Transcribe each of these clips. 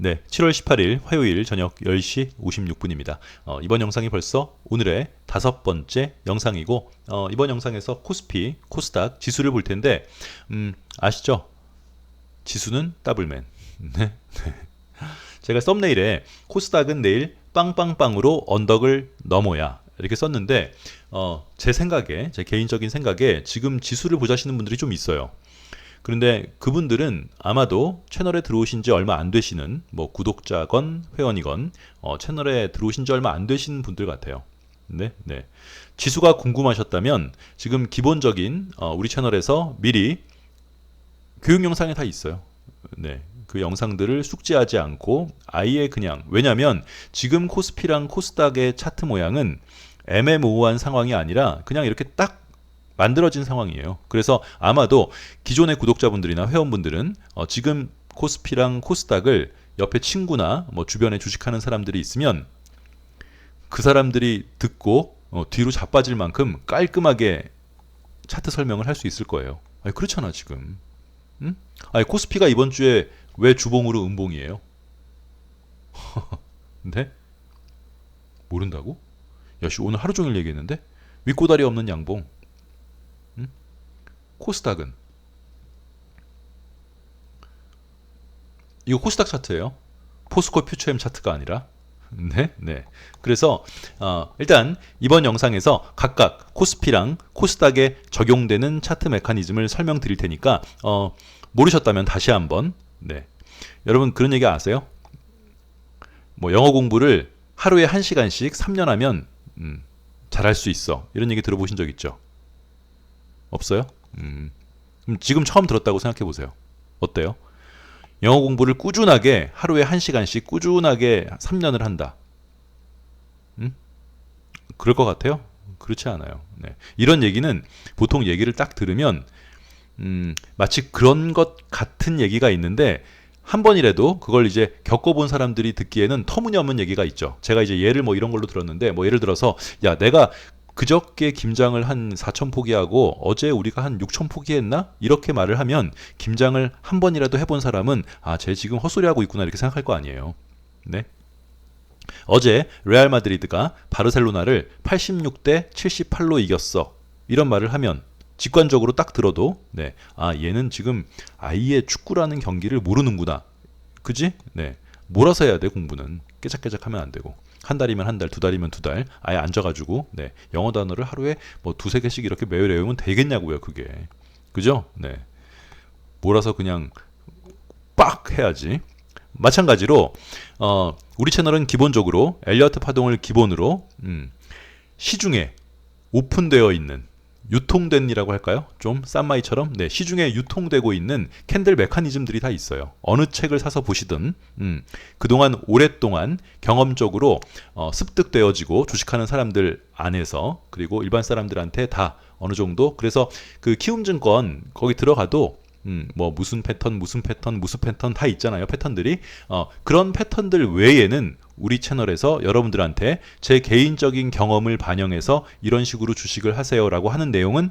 네, 7월 18일 화요일 저녁 10시 56분입니다. 이번 영상이 벌써 오늘의 5번째 영상이고, 이번 영상에서 코스피, 코스닥 지수를 볼 텐데, 아시죠? 지수는 더블맨. 네. 제가 썸네일에 코스닥은 내일 빵빵빵으로 언덕을 넘어야 이렇게 썼는데, 제 생각에, 제 개인적인 생각에 지금 지수를 보자시는 분들이 좀 있어요. 그런데 그분들은 아마도 채널에 들어오신 지 얼마 안 되시는 뭐 구독자건 회원이건 채널에 들어오신 지 얼마 안 되시는 분들 같아요. 네, 네. 지수가 궁금하셨다면 지금 기본적인 우리 채널에서 미리 교육 영상이 다 있어요. 네. 그 영상들을 숙지하지 않고 아예 그냥, 왜냐면 지금 코스피랑 코스닥의 차트 모양은 애매모호한 상황이 아니라 그냥 이렇게 딱 만들어진 상황이에요. 그래서 아마도 기존의 구독자분들이나 회원분들은 지금 코스피랑 코스닥을 옆에 친구나 뭐 주변에 주식하는 사람들이 있으면 그 사람들이 듣고 뒤로 자빠질 만큼 깔끔하게 차트 설명을 할 수 있을 거예요. 아니, 그렇잖아 지금. 응? 아니, 코스피가 이번 주에 왜 주봉으로 음봉이에요? 네? 모른다고? 야씨, 오늘 하루 종일 얘기했는데? 윗고다리 없는 양봉. 코스닥은 이거 코스닥 차트예요. 포스코 퓨처엠 차트가 아니라. 네, 네. 그래서 일단 이번 영상에서 각각 코스피랑 코스닥에 적용되는 차트 메커니즘을 설명드릴 테니까 모르셨다면 다시 한번. 네. 여러분 그런 얘기 아세요? 뭐 영어 공부를 하루에 1시간씩 3년 하면 잘할 수 있어. 이런 얘기 들어보신 적 있죠? 없어요? 지금 처음 들었다고 생각해 보세요. 어때요? 영어 공부를 꾸준하게 하루에 1시간씩 꾸준하게 3년을 한다. 그럴 것 같아요? 그렇지 않아요. 네. 이런 얘기는 보통 얘기를 딱 들으면 마치 그런 것 같은 얘기가 있는데 한 번이라도 그걸 이제 겪어본 사람들이 듣기에는 터무니없는 얘기가 있죠. 제가 이제 예를 뭐 이런 걸로 들었는데, 뭐 예를 들어서 야, 내가 그저께 김장을 한 4천 포기하고 어제 우리가 한 6천 포기했나? 이렇게 말을 하면 김장을 한 번이라도 해본 사람은 쟤 지금 헛소리하고 있구나 이렇게 생각할 거 아니에요. 네. 어제 레알 마드리드가 바르셀로나를 86대 78로 이겼어. 이런 말을 하면 직관적으로 딱 들어도 네. 얘는 지금 아예 축구라는 경기를 모르는구나. 그지? 네. 몰아서 해야 돼, 공부는. 깨작깨작 하면 안 되고. 한 달이면 한 달, 두 달이면 두 달, 아예 앉아가지고, 네. 영어 단어를 하루에 뭐 두세 개씩 이렇게 매일 외우면 되겠냐고요, 그게. 그죠? 네. 몰아서 그냥 빡 해야지. 마찬가지로, 우리 채널은 기본적으로 엘리어트 파동을 기본으로, 시중에 오픈되어 있는, 유통된이라고 할까요? 좀 쌈마이처럼 네, 시중에 유통되고 있는 캔들 메커니즘들이 다 있어요. 어느 책을 사서 보시든 그동안 오랫동안 경험적으로 습득되어지고 주식하는 사람들 안에서, 그리고 일반 사람들한테 다 어느 정도, 그래서 그 키움증권 거기 들어가도 뭐 무슨 패턴 다 있잖아요. 패턴들이 그런 패턴들 외에는 우리 채널에서 여러분들한테 제 개인적인 경험을 반영해서 이런 식으로 주식을 하세요라고 하는 내용은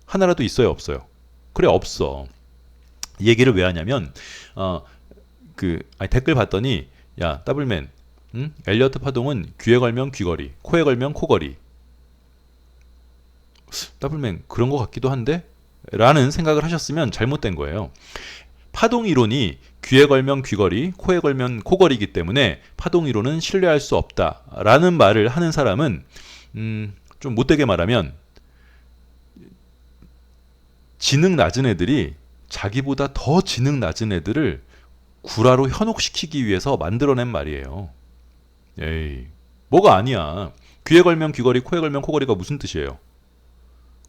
하나라도 있어요, 없어요? 그래, 없어. 이 얘기를 왜 하냐면 댓글 봤더니 야, 더블맨, 엘리어트 파동은 귀에 걸면 귀걸이, 코에 걸면 코걸이. 더블맨 그런 것 같기도 한데? 라는 생각을 하셨으면 잘못된 거예요. 파동 이론이 귀에 걸면 귀걸이, 코에 걸면 코걸이기 때문에 파동 이론은 신뢰할 수 없다라는 말을 하는 사람은 좀 못되게 말하면 지능 낮은 애들이 자기보다 더 지능 낮은 애들을 구라로 현혹시키기 위해서 만들어낸 말이에요. 에이, 뭐가 아니야. 귀에 걸면 귀걸이, 코에 걸면 코걸이가 무슨 뜻이에요?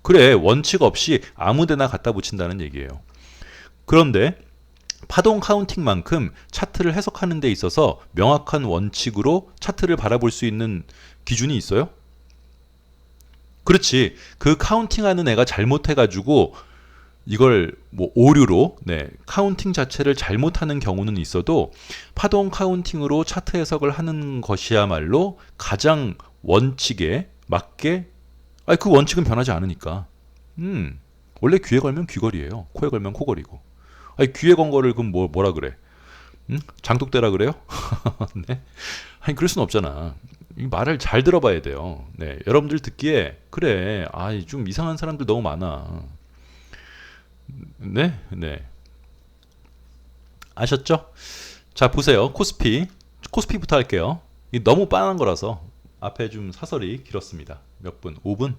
그래, 원칙 없이 아무데나 갖다 붙인다는 얘기예요. 그런데 파동 카운팅만큼 차트를 해석하는 데 있어서 명확한 원칙으로 차트를 바라볼 수 있는 기준이 있어요? 그렇지. 그 카운팅하는 애가 잘못해가지고 이걸 뭐 오류로 카운팅 자체를 잘못하는 경우는 있어도 파동 카운팅으로 차트 해석을 하는 것이야말로 가장 원칙에 맞게, 그 원칙은 변하지 않으니까. 원래 귀에 걸면 귀걸이에요. 코에 걸면 코걸이고. 귀에 건 거를 그럼 뭐라 그래? 장독대라 그래요? 네. 아니 그럴 순 없잖아. 이 말을 잘 들어봐야 돼요. 네, 여러분들 듣기에 그래, 좀 이상한 사람들 너무 많아. 네, 네, 아셨죠? 자, 보세요. 코스피부터 할게요. 이 너무 빤한 거라서 앞에 좀 사설이 길었습니다. 몇 분? 5분?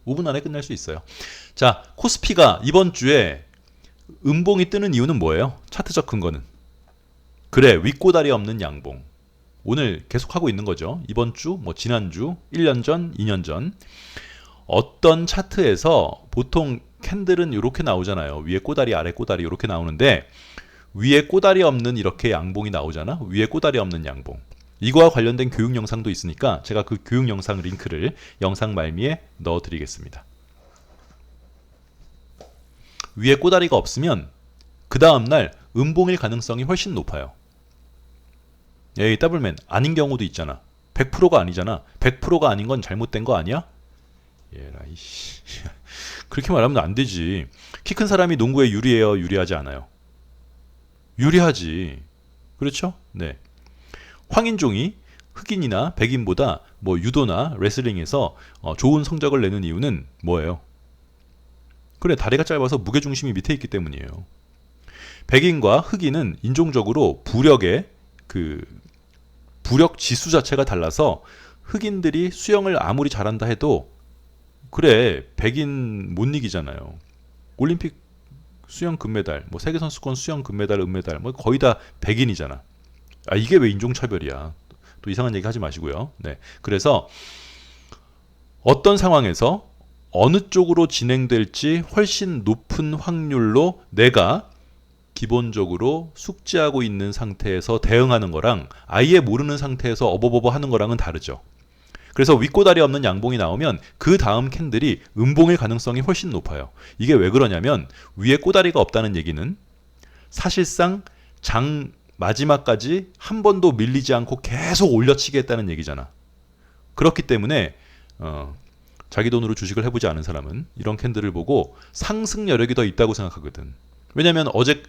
5분 안에 끝낼 수 있어요. 자, 코스피가 이번 주에 음봉이 뜨는 이유는 뭐예요? 차트적 근거는. 그래, 윗꼬다리 없는 양봉. 오늘 계속하고 있는 거죠. 이번 주, 뭐 지난주, 1년 전, 2년 전. 어떤 차트에서 보통 캔들은 이렇게 나오잖아요. 위에 꼬다리, 아래 꼬다리 이렇게 나오는데 위에 꼬다리 없는 이렇게 양봉이 나오잖아. 위에 꼬다리 없는 양봉. 이거와 관련된 교육 영상도 있으니까 제가 그 교육 영상 링크를 영상 말미에 넣어드리겠습니다. 위에 꼬다리가 없으면 그 다음날 음봉일 가능성이 훨씬 높아요. 에이 더블맨 아닌 경우도 있잖아. 100%가 아니잖아. 100%가 아닌 건 잘못된 거 아니야? 예라이씨. 그렇게 말하면 안 되지. 키 큰 사람이 농구에 유리해요? 유리하지 않아요? 유리하지. 그렇죠? 네. 황인종이 흑인이나 백인보다 뭐 유도나 레슬링에서 좋은 성적을 내는 이유는 뭐예요? 그래, 다리가 짧아서 무게중심이 밑에 있기 때문이에요. 백인과 흑인은 인종적으로 부력 지수 자체가 달라서 흑인들이 수영을 아무리 잘한다 해도 그래, 백인 못 이기잖아요. 올림픽 수영 금메달, 뭐 세계선수권 수영 금메달, 은메달, 뭐 거의 다 백인이잖아. 이게 왜 인종차별이야? 또 이상한 얘기 하지 마시고요. 네. 그래서 어떤 상황에서 어느 쪽으로 진행될지 훨씬 높은 확률로 내가 기본적으로 숙지하고 있는 상태에서 대응하는 거랑 아예 모르는 상태에서 어버버버 하는 거랑은 다르죠. 그래서 윗꼬다리 없는 양봉이 나오면 그 다음 캔들이 음봉일 가능성이 훨씬 높아요. 이게 왜 그러냐면 위에 꼬다리가 없다는 얘기는 사실상 장 마지막까지 한 번도 밀리지 않고 계속 올려치겠다는 얘기잖아. 그렇기 때문에 자기 돈으로 주식을 해보지 않은 사람은 이런 캔들을 보고 상승 여력이 더 있다고 생각하거든. 왜냐면 어제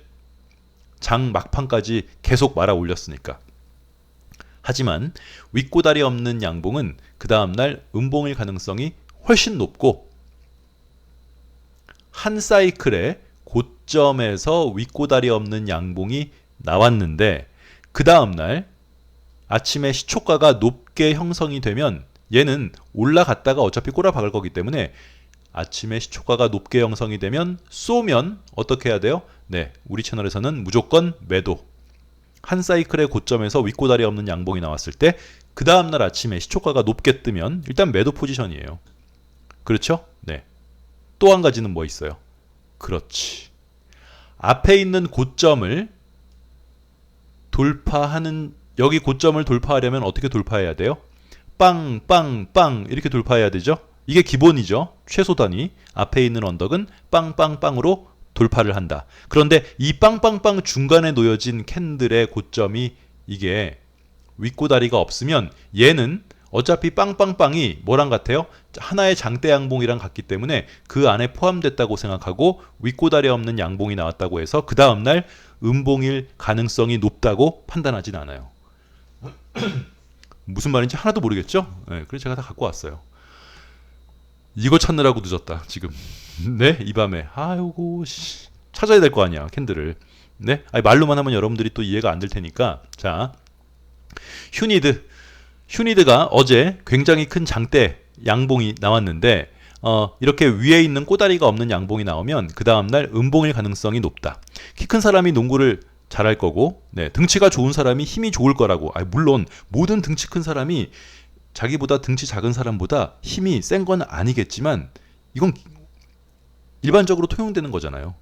장 막판까지 계속 말아 올렸으니까. 하지만 윗꼬다리 없는 양봉은 그 다음날 음봉일 가능성이 훨씬 높고 한 사이클의 고점에서 윗꼬다리 없는 양봉이 나왔는데 그 다음날 아침에 시초가가 높게 형성이 되면 얘는 올라갔다가 어차피 꼬라박을 거기 때문에 아침에 시초가가 높게 형성이 되면 쏘면 어떻게 해야 돼요? 네, 우리 채널에서는 무조건 매도. 한 사이클의 고점에서 윗꼬다리 없는 양봉이 나왔을 때 그 다음날 아침에 시초가가 높게 뜨면 일단 매도 포지션이에요. 그렇죠? 네. 또 한 가지는 뭐 있어요? 그렇지. 앞에 있는 고점을 돌파하는, 여기 고점을 돌파하려면 어떻게 돌파해야 돼요? 빵, 빵, 빵 이렇게 돌파해야 되죠? 이게 기본이죠. 최소 단위. 앞에 있는 언덕은 빵, 빵, 빵으로 돌파를 한다. 그런데 이 빵빵빵 중간에 놓여진 캔들의 고점이 이게 윗꼬다리가 없으면 얘는 어차피 빵빵빵이 뭐랑 같아요? 하나의 장대 양봉이랑 같기 때문에 그 안에 포함됐다고 생각하고 윗꼬다리 없는 양봉이 나왔다고 해서 그 다음날 음봉일 가능성이 높다고 판단하진 않아요. 무슨 말인지 하나도 모르겠죠? 네, 그래서 제가 다 갖고 왔어요. 이거 찾느라고 늦었다 지금. 네, 이 밤에. 아이고 찾아야 될 거 아니야 캔들을. 네, 말로만 하면 여러분들이 또 이해가 안 될 테니까. 자, 휴니드가 어제 굉장히 큰 장대 양봉이 나왔는데 이렇게 위에 있는 꼬다리가 없는 양봉이 나오면 그 다음날 음봉일 가능성이 높다. 키 큰 사람이 농구를 잘할 거고, 네, 등치가 좋은 사람이 힘이 좋을 거라고. 물론 모든 등치 큰 사람이 자기보다 등치 작은 사람보다 힘이 센 건 아니겠지만 이건 일반적으로 통용되는 거잖아요.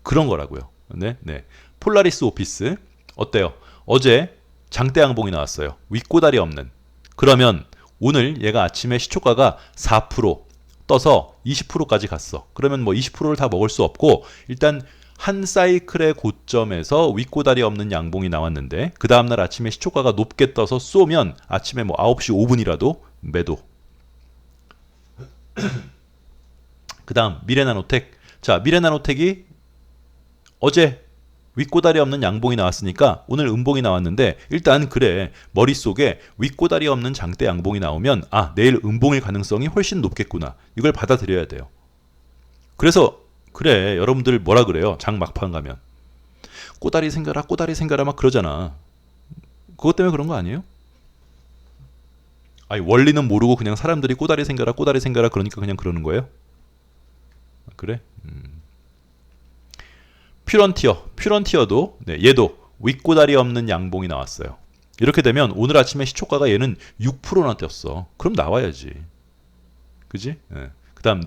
그런 거라고요. 네, 네. 폴라리스 오피스 어때요? 어제 장대 양봉이 나왔어요. 윗꼬다리 없는. 그러면 오늘 얘가 아침에 시초가가 4% 떠서 20%까지 갔어. 그러면 뭐 20%를 다 먹을 수 없고 일단 한 사이클의 고점에서 윗꼬다리 없는 양봉이 나왔는데 그 다음날 아침에 시초가가 높게 떠서 쏘면 아침에 뭐 9시 5분이라도 매도. 그 다음 미래나노텍. 자, 미래나노텍이 어제 윗꼬다리 없는 양봉이 나왔으니까 오늘 음봉이 나왔는데 일단 그래 머릿속에 윗꼬다리 없는 장대 양봉이 나오면 아 내일 음봉일 가능성이 훨씬 높겠구나 이걸 받아들여야 돼요. 그래서 그래 여러분들 뭐라 그래요 장 막판 가면 꼬다리 생겨라 막 그러잖아. 그것 때문에 그런 거 아니에요? 아니 원리는 모르고 그냥 사람들이 꼬다리 생겨라 그러니까 그냥 그러는 거예요? 그래? 퓨런티어도 네, 얘도 윗꼬다리 없는 양봉이 나왔어요. 이렇게 되면 오늘 아침에 시초가가 얘는 6%나 떴어. 그럼 나와야지. 그지? 네. 그 다음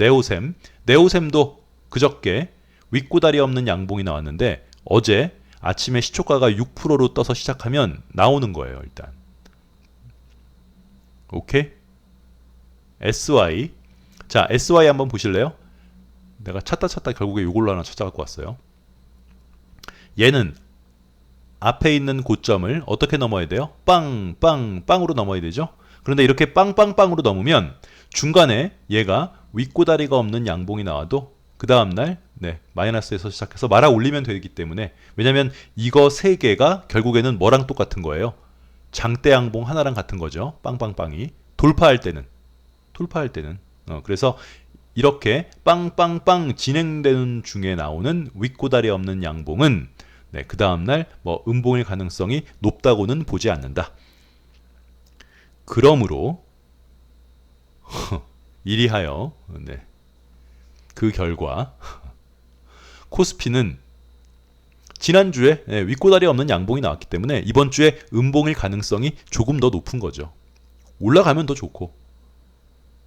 네오셈도 그저께 윗꼬다리 없는 양봉이 나왔는데 어제 아침에 시초가가 6%로 떠서 시작하면 나오는 거예요. 일단 오케이? SY 자 SY 한번 보실래요? 내가 찾다 결국에 이걸로 하나 찾아갖고 왔어요. 얘는 앞에 있는 고점을 어떻게 넘어야 돼요? 빵으로 넘어야 되죠. 그런데 이렇게 빵으로 넘으면 중간에 얘가 윗꼬다리가 없는 양봉이 나와도 그 다음날 네, 마이너스에서 시작해서 말아 올리면 되기 때문에 왜냐면 이거 세 개가 결국에는 뭐랑 똑같은 거예요? 장대 양봉 하나랑 같은 거죠. 빵이 돌파할 때는 그래서 이렇게 빵 진행되는 중에 나오는 윗꼬다리 없는 양봉은 네, 그 다음날 뭐 음봉일 가능성이 높다고는 보지 않는다. 그러므로 이리하여 네, 그 결과 코스피는 지난주에 네, 윗꼬다리 없는 양봉이 나왔기 때문에 이번 주에 음봉일 가능성이 조금 더 높은 거죠. 올라가면 더 좋고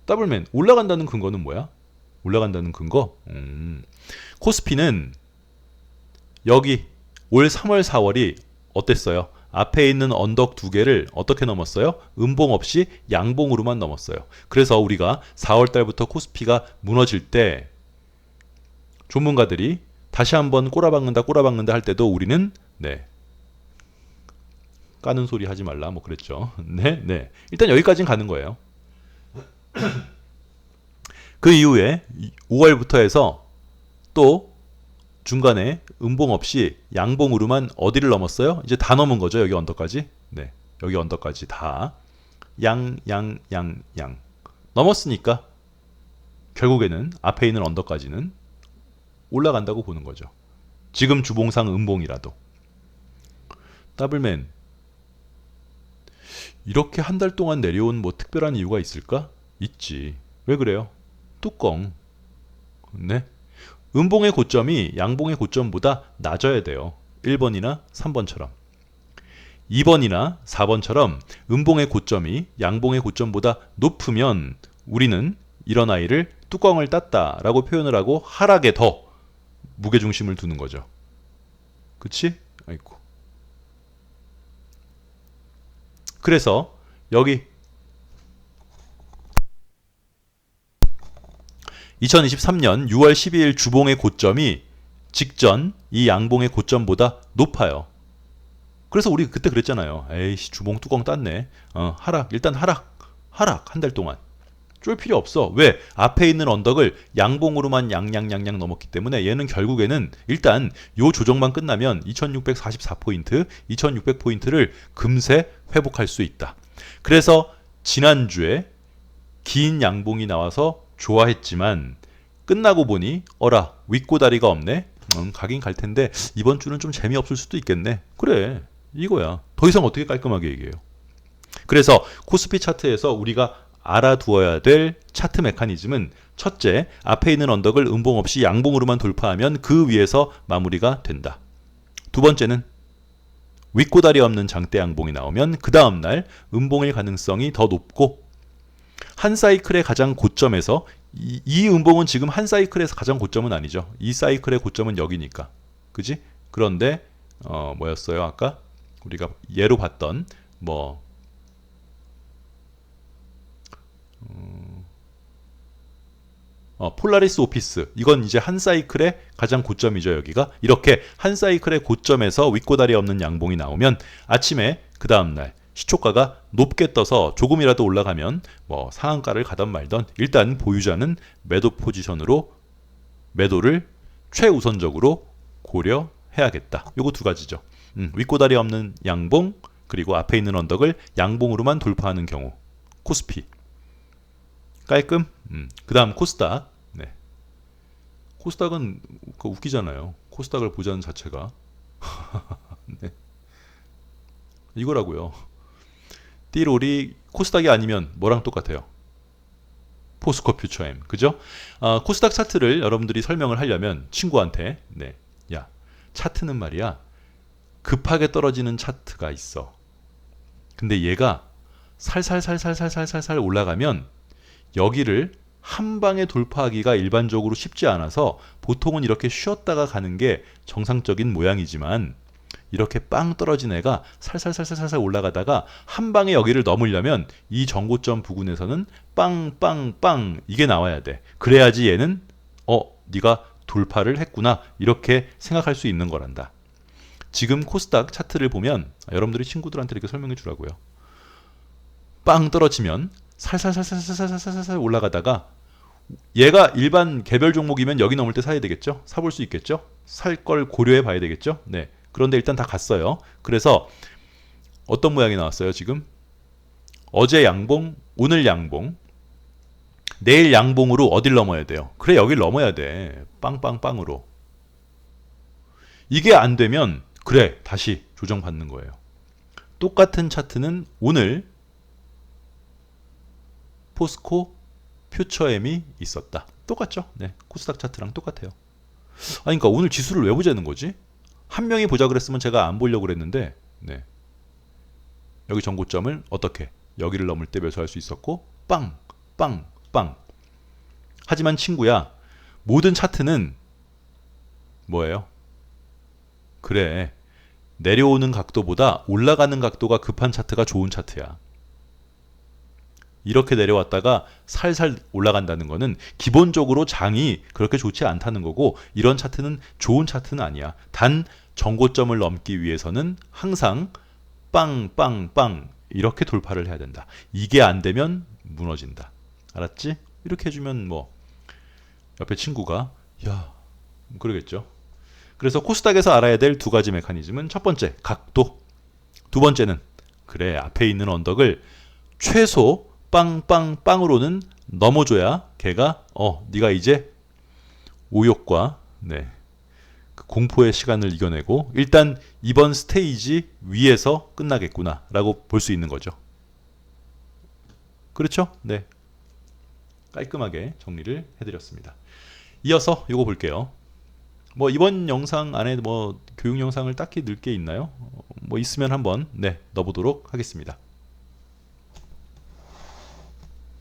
더블맨 올라간다는 근거는 뭐야? 올라간다는 근거? 코스피는 여기 올 3월 4월이 어땠어요? 앞에 있는 언덕 두 개를 어떻게 넘었어요? 음봉 없이 양봉으로만 넘었어요. 그래서 우리가 4월 달부터 코스피가 무너질 때 전문가들이 다시 한번 꼬라박는다 할 때도 우리는 네 까는 소리 하지 말라 뭐 그랬죠. 네 일단 여기까지는 가는 거예요. 그 이후에 5월부터 해서 또 중간에 음봉 없이 양봉으로만 어디를 넘었어요? 이제 다 넘은 거죠. 여기 언덕까지. 네. 여기 언덕까지 다 양 넘었으니까 결국에는 앞에 있는 언덕까지는 올라간다고 보는 거죠. 지금 주봉상 음봉이라도. 더블맨 이렇게 한 달 동안 내려온 뭐 특별한 이유가 있을까? 있지. 왜 그래요? 뚜껑. 네. 음봉의 고점이 양봉의 고점보다 낮아야 돼요. 1번이나 3번처럼. 2번이나 4번처럼 음봉의 고점이 양봉의 고점보다 높으면 우리는 이런 아이를 뚜껑을 땄다라고 표현을 하고 하락에 더 무게중심을 두는 거죠. 그치? 아이고. 그래서 여기 2023년 6월 12일 주봉의 고점이 직전 이 양봉의 고점보다 높아요. 그래서 우리 그때 그랬잖아요. 에이씨 주봉 뚜껑 땄네. 하락 일단 하락 한 달 동안 쫄 필요 없어. 왜? 앞에 있는 언덕을 양봉으로만 양양 넘었기 때문에 얘는 결국에는 일단 요 조정만 끝나면 2644포인트 2600포인트를 금세 회복할 수 있다. 그래서 지난주에 긴 양봉이 나와서 좋아했지만 끝나고 보니 어라 윗꼬다리가 없네. 가긴 갈 텐데 이번 주는 좀 재미없을 수도 있겠네. 그래 이거야. 더 이상 어떻게 깔끔하게 얘기해요. 그래서 코스피 차트에서 우리가 알아두어야 될 차트 메커니즘은 첫째 앞에 있는 언덕을 음봉 없이 양봉으로만 돌파하면 그 위에서 마무리가 된다. 두 번째는 윗꼬다리 없는 장대 양봉이 나오면 그 다음날 음봉일 가능성이 더 높고 한 사이클의 가장 고점에서 이 음봉은 지금 한 사이클에서 가장 고점은 아니죠. 이 사이클의 고점은 여기니까. 그지? 그런데 뭐였어요? 아까 우리가 예로 봤던 뭐 폴라리스 오피스 이건 이제 한 사이클의 가장 고점이죠. 여기가 이렇게 한 사이클의 고점에서 윗꼬다리 없는 양봉이 나오면 아침에 그 다음날 시초가가 높게 떠서 조금이라도 올라가면 뭐 상한가를 가던 말던 일단 보유자는 매도 포지션으로 매도를 최우선적으로 고려해야 해야겠다. 요거 두 가지죠. 윗꼬다리 없는 양봉, 그리고 앞에 있는 언덕을 양봉으로만 돌파하는 경우. 코스피. 깔끔? 그 다음 코스닥. 네. 코스닥은 웃기잖아요. 코스닥을 보자는 자체가. 네. 이거라고요. 띠롤이 코스닥이 아니면 뭐랑 똑같아요? 포스코 퓨처엠. 그죠? 코스닥 차트를 여러분들이 설명을 하려면 친구한테 네. 야, 차트는 말이야. 급하게 떨어지는 차트가 있어. 근데 얘가 살살살살살살살 올라가면 여기를 한 방에 돌파하기가 일반적으로 쉽지 않아서 보통은 이렇게 쉬었다가 가는 게 정상적인 모양이지만 이렇게 빵 떨어진 애가 살살살살살 올라가다가 한 방에 여기를 넘으려면 이 정고점 부근에서는 빵빵빵 이게 나와야 돼. 그래야지 얘는 네가 돌파를 했구나 이렇게 생각할 수 있는 거란다. 지금 코스닥 차트를 보면 여러분들이 친구들한테 이렇게 설명해 주라고요. 빵 떨어지면 살살살살살살살살 올라가다가 얘가 일반 개별 종목이면 여기 넘을 때 사야 되겠죠? 사볼 수 있겠죠? 살 걸 고려해 봐야 되겠죠? 네. 그런데 일단 다 갔어요. 그래서 어떤 모양이 나왔어요, 지금? 어제 양봉, 오늘 양봉, 내일 양봉으로 어딜 넘어야 돼요? 그래, 여길 넘어야 돼. 빵빵빵으로. 이게 안 되면 그래, 다시 조정받는 거예요. 똑같은 차트는 오늘 포스코 퓨처엠이 있었다. 똑같죠? 네, 코스닥 차트랑 똑같아요. 그러니까 오늘 지수를 왜 보자는 거지? 한 명이 보자 그랬으면 제가 안 보려고 그랬는데 네. 여기 정고점을 어떻게 여기를 넘을 때 매수할 수 있었고 빵! 빵! 빵! 하지만 친구야 모든 차트는 뭐예요? 그래 내려오는 각도보다 올라가는 각도가 급한 차트가 좋은 차트야. 이렇게 내려왔다가 살살 올라간다는 거는 기본적으로 장이 그렇게 좋지 않다는 거고 이런 차트는 좋은 차트는 아니야. 단 정고점을 넘기 위해서는 항상 빵빵빵 이렇게 돌파를 해야 된다. 이게 안 되면 무너진다. 알았지? 이렇게 해주면 뭐 옆에 친구가 야 그러겠죠. 그래서 코스닥에서 알아야 될 두 가지 메커니즘은 첫 번째 각도, 두 번째는 그래 앞에 있는 언덕을 최소 빵빵빵으로는 넘어줘야 걔가 네가 이제 오욕과 네, 그 공포의 시간을 이겨내고 일단 이번 스테이지 위에서 끝나겠구나 라고 볼 수 있는 거죠. 그렇죠? 네, 깔끔하게 정리를 해드렸습니다. 이어서 이거 볼게요. 뭐 이번 영상 안에 뭐 교육 영상을 딱히 넣을 게 있나요? 뭐 있으면 한번 네 넣어보도록 하겠습니다.